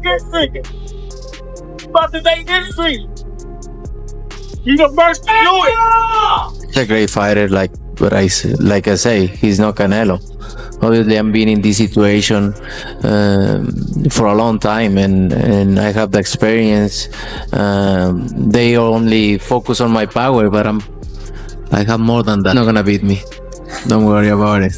this nigga. About to make this nigga. You the first to do it. He's a great fighter, like I say, he's not Canelo. Obviously, I'm been in this situation for a long time, and I have the experience. They only focus on my power, but I have more than that. Not gonna beat me. Don't worry about it.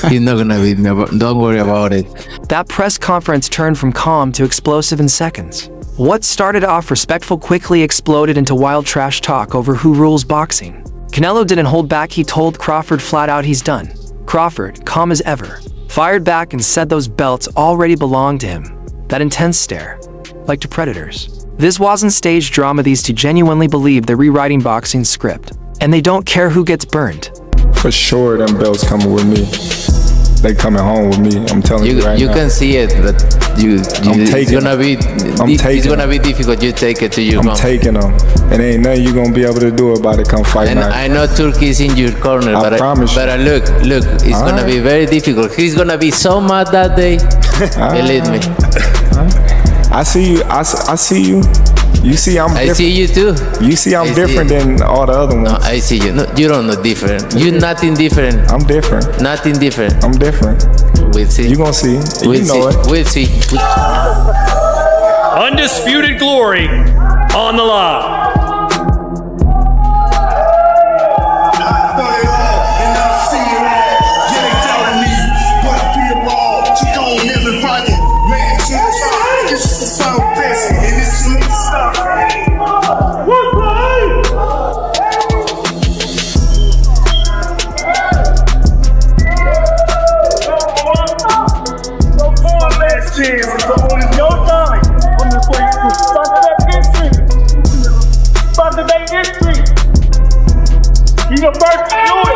He's not gonna beat me. Don't worry about it. That press conference turned from calm to explosive in seconds. What started off respectful quickly exploded into wild trash talk over who rules boxing. Canelo didn't hold back. He told Crawford flat out he's done. Crawford, calm as ever, fired back and said those belts already belonged to him. That intense stare, like to predators. This wasn't staged drama. These two genuinely believe they're rewriting boxing's script, and they don't care who gets burned. For sure, them belts coming with me. They coming home with me. I'm telling you right now. You can see it, but it's gonna be difficult. You take it to your home. I'm taking them, and ain't nothing you gonna be able to do about it. Come fight night. I know Turkey's in your corner, I promise you. But look, it's gonna be very difficult. He's gonna be so mad that day. Believe me. I see you. I see you. You see I'm different. I see you too. You see I'm different than all the other ones. No, I see you. No, you don't know different. You're nothing different. I'm different. Nothing different. I'm different. We'll see. You gonna see. We'll you know see. it. We'll see. Undisputed glory on the line. You the first to do it.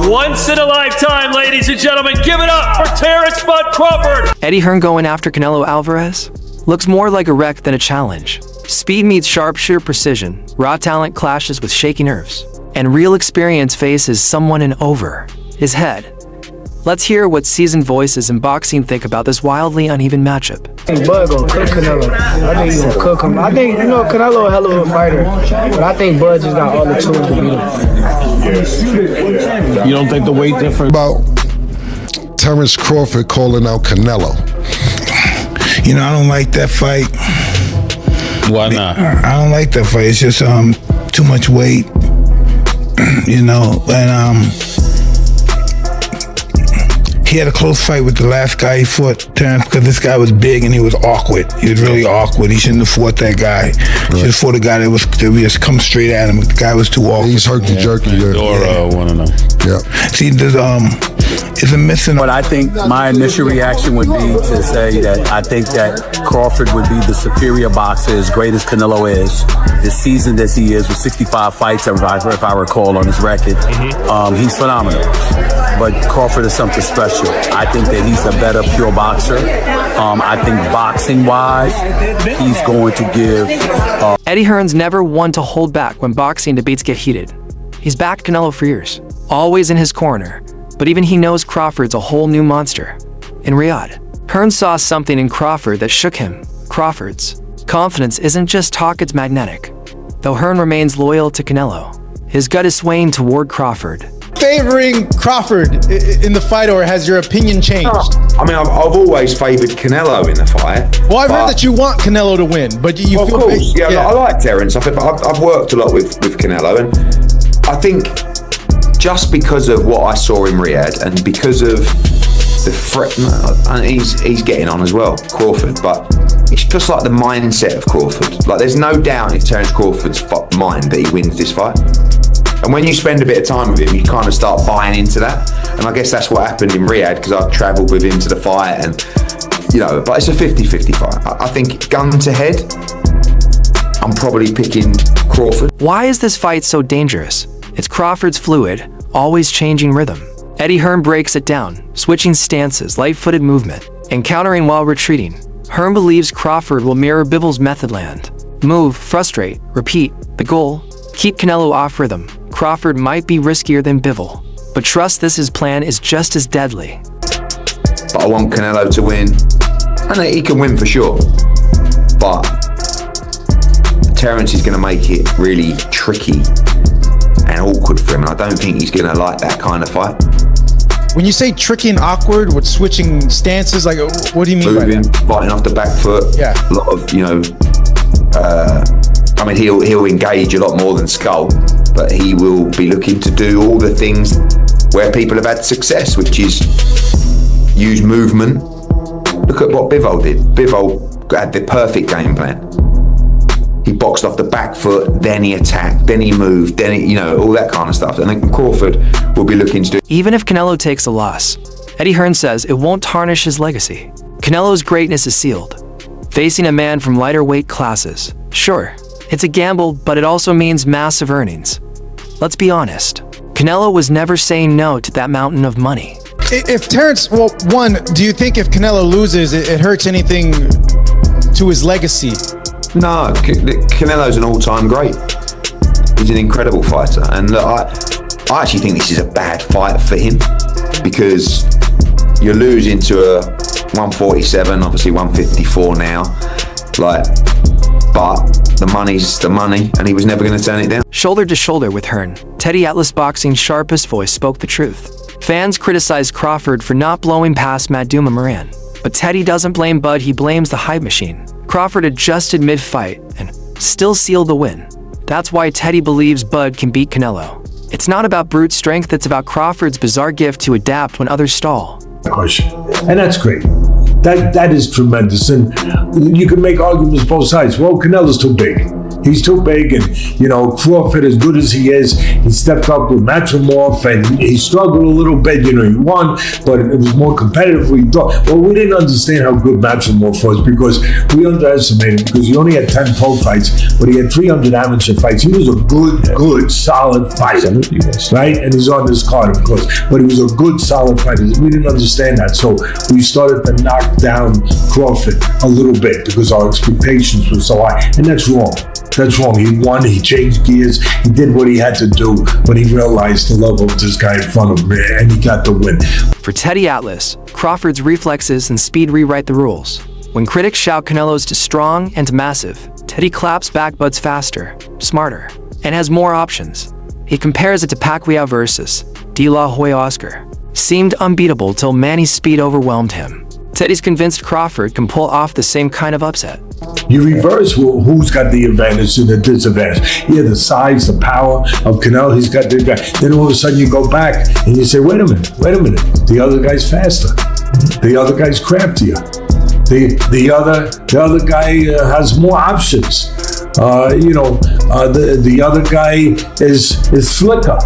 Once in a lifetime, ladies and gentlemen, give it up for Terence Crawford. Eddie Hearn going after Canelo Alvarez? Looks more like a wreck than a challenge. Speed meets sharpshooter precision, raw talent clashes with shaky nerves, and real experience faces someone in over his head. Let's hear what seasoned voices in boxing think about this wildly uneven matchup. I think Bud gonna cook Canelo. I think he's gonna cook him. I think, Canelo a hell of a fighter, but I think Bud just got all the tools to beat him. You don't think the weight difference? About Terence Crawford calling out Canelo. I don't like that fight. Why not? I don't like that fight. It's just too much weight, and he had a close fight with the last guy he fought, Terence, because this guy was big and he was awkward. He was really awkward. He shouldn't have fought that guy. Right. He should have fought a guy that was just come straight at him. The guy was too awkward. He's herky-jerky. One of them. Yeah. See, there's it's a missing. But I think my initial reaction would be to say that I think that Crawford would be the superior boxer, as great as Canelo is, as seasoned as he is, with 65 fights, if I recall, on his record. He's phenomenal. But Crawford is something special. I think that he's a better pure boxer. I think boxing-wise, he's going to give... Eddie Hearn's never one to hold back when boxing debates get heated. He's backed Canelo for years, always in his corner. But even he knows Crawford's a whole new monster. In Riyadh, Hearn saw something in Crawford that shook him. Crawford's confidence isn't just talk, it's magnetic. Though Hearn remains loyal to Canelo, his gut is swaying toward Crawford. Favoring Crawford in the fight, or has your opinion changed? I mean, I've always favoured Canelo in the fight. Well, I've heard that you want Canelo to win, but you feel... Of course, yeah. I like Terence. I've worked a lot with Canelo, and I think just because of what I saw in Riyadh and because of the threat, and he's getting on as well, Crawford, but it's just like the mindset of Crawford. Like, there's no doubt in Terence Crawford's mind that he wins this fight. And when you spend a bit of time with him, you kind of start buying into that. And I guess that's what happened in Riyadh, because I travelled with him to the fight, and but it's a 50-50 fight. I think gun to head, I'm probably picking Crawford. Why is this fight so dangerous? It's Crawford's fluid, always changing rhythm. Eddie Hearn breaks it down, switching stances, light-footed movement, and countering while retreating. Hearn believes Crawford will mirror Bivol's method land. Move, frustrate, repeat. The goal? Keep Canelo off rhythm. Crawford might be riskier than Bivol, but trust this his plan is just as deadly. But I want Canelo to win. And he can win for sure. But Terence is going to make it really tricky and awkward for him. And I don't think he's going to like that kind of fight. When you say tricky and awkward with switching stances, like what do you mean Moving, by that? fighting off the back foot. Yeah. A lot of, I mean, he'll engage a lot more than Skull, but he will be looking to do all the things where people have had success, which is use movement. Look at what Bivol did. Bivol had the perfect game plan. He boxed off the back foot, then he attacked, then he moved, then he, all that kind of stuff. And then Crawford will be looking to do. Even if Canelo takes a loss, Eddie Hearn says it won't tarnish his legacy. Canelo's greatness is sealed. Facing a man from lighter weight classes. Sure, it's a gamble, but it also means massive earnings. Let's be honest. Canelo was never saying no to that mountain of money. If Terence, well, one, do you think if Canelo loses, it hurts anything to his legacy? No, Canelo's an all-time great. He's an incredible fighter. And look, I actually think this is a bad fight for him because you're losing to a 147, obviously 154 now. But the money's the money, and he was never going to turn it down. Shoulder to shoulder with Hearn, Teddy Atlas Boxing's sharpest voice spoke the truth. Fans criticized Crawford for not blowing past Maduma Moran, but Teddy doesn't blame Bud, he blames the hype machine. Crawford adjusted mid-fight and still sealed the win. That's why Teddy believes Bud can beat Canelo. It's not about brute strength, it's about Crawford's bizarre gift to adapt when others stall. And that's great. That is tremendous. And you can make arguments both sides. Well, Canelo's too big. He's too big, and Crawford, as good as he is, he stepped up with Matrimorph, and he struggled a little bit. He won, but it was more competitive. We thought. Well, we didn't understand how good Matrimorph was because we underestimated him because he only had 10 pro fights, but he had 300 amateur fights. He was a good, solid fighter, right? And he's on this card, of course, but he was a good, solid fighter. We didn't understand that, so we started to knock down Crawford a little bit because our expectations were so high, and that's wrong. That's wrong. He won, he changed gears, he did what he had to do, but he realized the level of this guy in front of him, and he got the win. For Teddy Atlas, Crawford's reflexes and speed rewrite the rules. When critics shout Canelo's too strong and too massive, Teddy claps back Bud's faster, smarter, and has more options. He compares it to Pacquiao versus De La Hoya Oscar. Seemed unbeatable till Manny's speed overwhelmed him. Teddy's convinced Crawford can pull off the same kind of upset. You reverse who's got the advantage and the disadvantage. Yeah, the size, the power of Canelo, he's got the advantage. Then all of a sudden you go back and you say, wait a minute. The other guy's faster. The other guy's craftier. The other guy has more options. The other guy is slicker.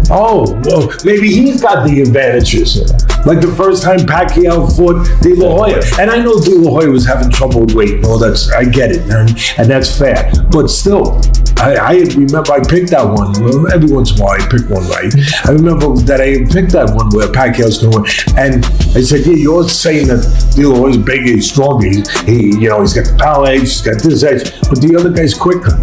Oh, well, maybe he's got the advantages. Like the first time Pacquiao fought De La Hoya. And I know De La Hoya was having trouble with weight. No, I get it, man. And that's fair. But still, I remember I picked that one. Well, every once in a while I pick one right. I remember that I picked that one where Pacquiao's going to win. And I said, yeah, you're saying that De La Hoya's bigger, he's stronger. He's got the power edge, he's got this edge. But the other guy's quicker.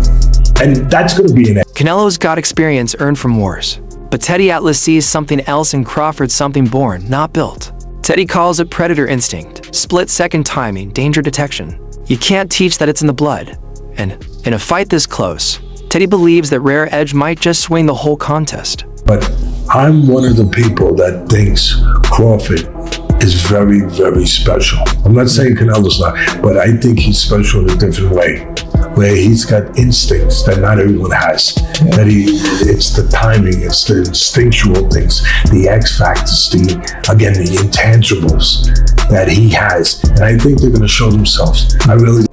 And that's going to be an edge. Canelo's got experience earned from wars. But Teddy Atlas sees something else in Crawford, something born, not built. Teddy calls it predator instinct, split-second timing, danger detection. You can't teach that, it's in the blood. And in a fight this close, Teddy believes that rare edge might just swing the whole contest. But I'm one of the people that thinks Crawford is very, very special. I'm not saying Canelo's not, but I think he's special in a different way, where he's got instincts that not everyone has. That it's the timing, it's the instinctual things, the X factors, the intangibles that he has. And I think they're going to show themselves.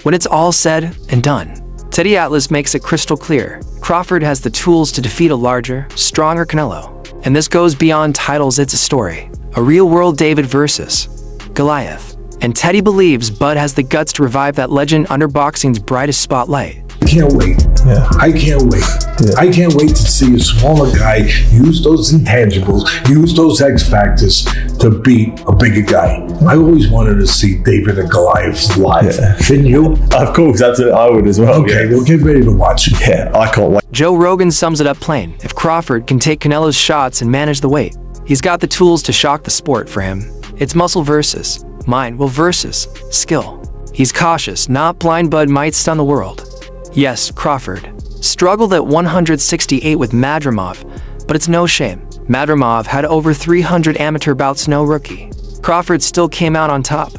When it's all said and done, Teddy Atlas makes it crystal clear. Crawford has the tools to defeat a larger, stronger Canelo. And this goes beyond titles, it's a story. A real-world David versus Goliath. And Teddy believes Bud has the guts to revive that legend under boxing's brightest spotlight. Can't wait. Yeah. I can't wait. Yeah. I can't wait to see a smaller guy use those intangibles, use those X factors to beat a bigger guy. I always wanted to see David and Goliath live. Yeah. Didn't you? Of course, I would as well. Okay, we'll get ready to watch it. Yeah, I can't wait. Joe Rogan sums it up plain. If Crawford can take Canelo's shots and manage the weight, he's got the tools to shock the sport for him. It's muscle versus mind, will versus skill. He's cautious, not blind. Bud might stun the world. Yes, Crawford struggled at 168 with Madrimov, but it's no shame. Madrimov had over 300 amateur bouts, no rookie. Crawford still came out on top.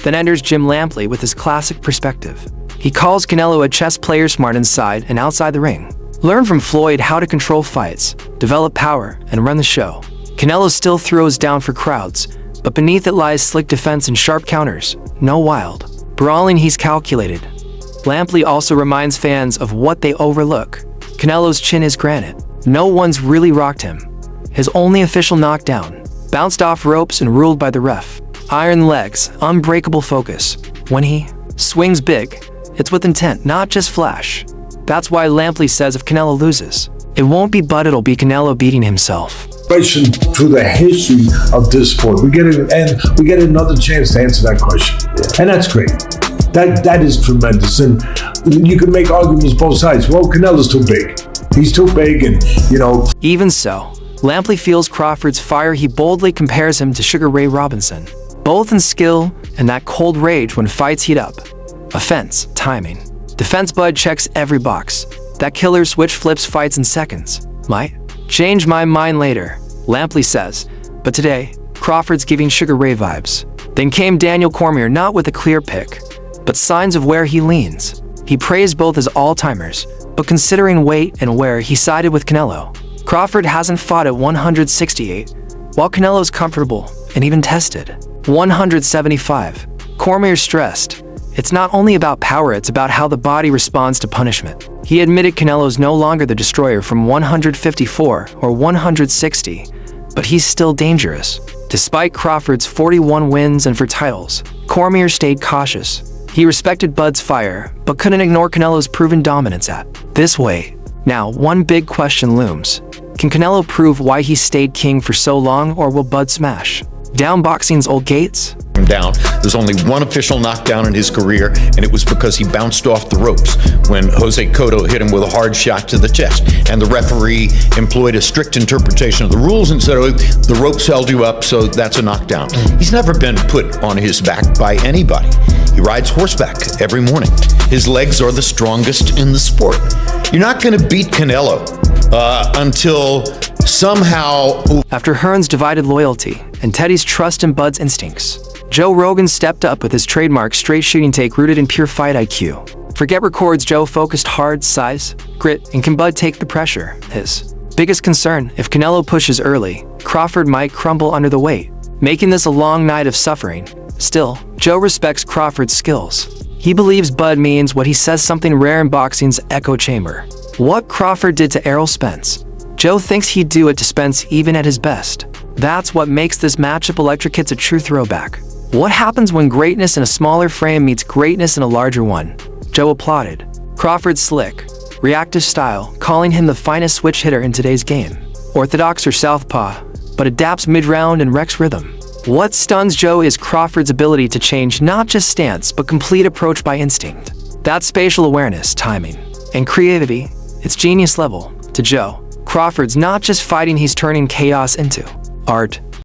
Then enters Jim Lampley with his classic perspective. He calls Canelo a chess player, smart inside and outside the ring. Learn from Floyd how to control fights, develop power, and run the show. Canelo still throws down for crowds, but beneath it lies slick defense and sharp counters. No wild brawling, he's calculated. Lampley also reminds fans of what they overlook. Canelo's chin is granite. No one's really rocked him. His only official knockdown, bounced off ropes and ruled by the ref. Iron legs, unbreakable focus. When he swings big, it's with intent, not just flash. That's why Lampley says if Canelo loses, it won't be Bud, it'll be Canelo beating himself. Question through the history of this sport. We get another chance to answer that question. And that's great. That is tremendous. And you can make arguments both sides. Well, Canelo's too big. He's too big and, Even so, Lampley feels Crawford's fire. He boldly compares him to Sugar Ray Robinson, both in skill and that cold rage when fights heat up. Offense, timing. Defense, Bud checks every box. That killer switch flips fights in seconds. Might change my mind later, Lampley says, but today, Crawford's giving Sugar Ray vibes. Then came Daniel Cormier, not with a clear pick, but signs of where he leans. He praised both as all-timers, but considering weight and where, he sided with Canelo. Crawford hasn't fought at 168, while Canelo's comfortable and even tested 175. Cormier stressed, it's not only about power, it's about how the body responds to punishment. He admitted Canelo's no longer the destroyer from 154 or 160, but he's still dangerous. Despite Crawford's 41 wins and for titles, Cormier stayed cautious. He respected Bud's fire, but couldn't ignore Canelo's proven dominance at this weight. Now, one big question looms. Can Canelo prove why he stayed king for so long, or will Bud smash down boxing's old gates? Down. There's only one official knockdown in his career, and it was because he bounced off the ropes when Jose Cotto hit him with a hard shot to the chest. And the referee employed a strict interpretation of the rules and said, oh, the ropes held you up, so that's a knockdown. He's never been put on his back by anybody. He rides horseback every morning. His legs are the strongest in the sport. You're not going to beat Canelo until somehow... After Hearn's divided loyalty and Teddy's trust in Bud's instincts, Joe Rogan stepped up with his trademark straight shooting take rooted in pure fight IQ. Forget records, Joe focused hard, size, grit, and can Bud take the pressure? His biggest concern, if Canelo pushes early, Crawford might crumble under the weight, making this a long night of suffering. Still, Joe respects Crawford's skills. He believes Bud means what he says, something rare in boxing's echo chamber. What Crawford did to Errol Spence, Joe thinks he'd do it to Spence even at his best. That's what makes this matchup electric. It's a true throwback. What happens when greatness in a smaller frame meets greatness in a larger one? Joe applauded Crawford's slick, reactive style, calling him the finest switch hitter in today's game. Orthodox or southpaw, but adapts mid-round and wrecks rhythm. What stuns Joe is Crawford's ability to change not just stance, but complete approach by instinct. That's spatial awareness, timing, and creativity. It's genius level. To Joe, Crawford's not just fighting, he's turning chaos into art.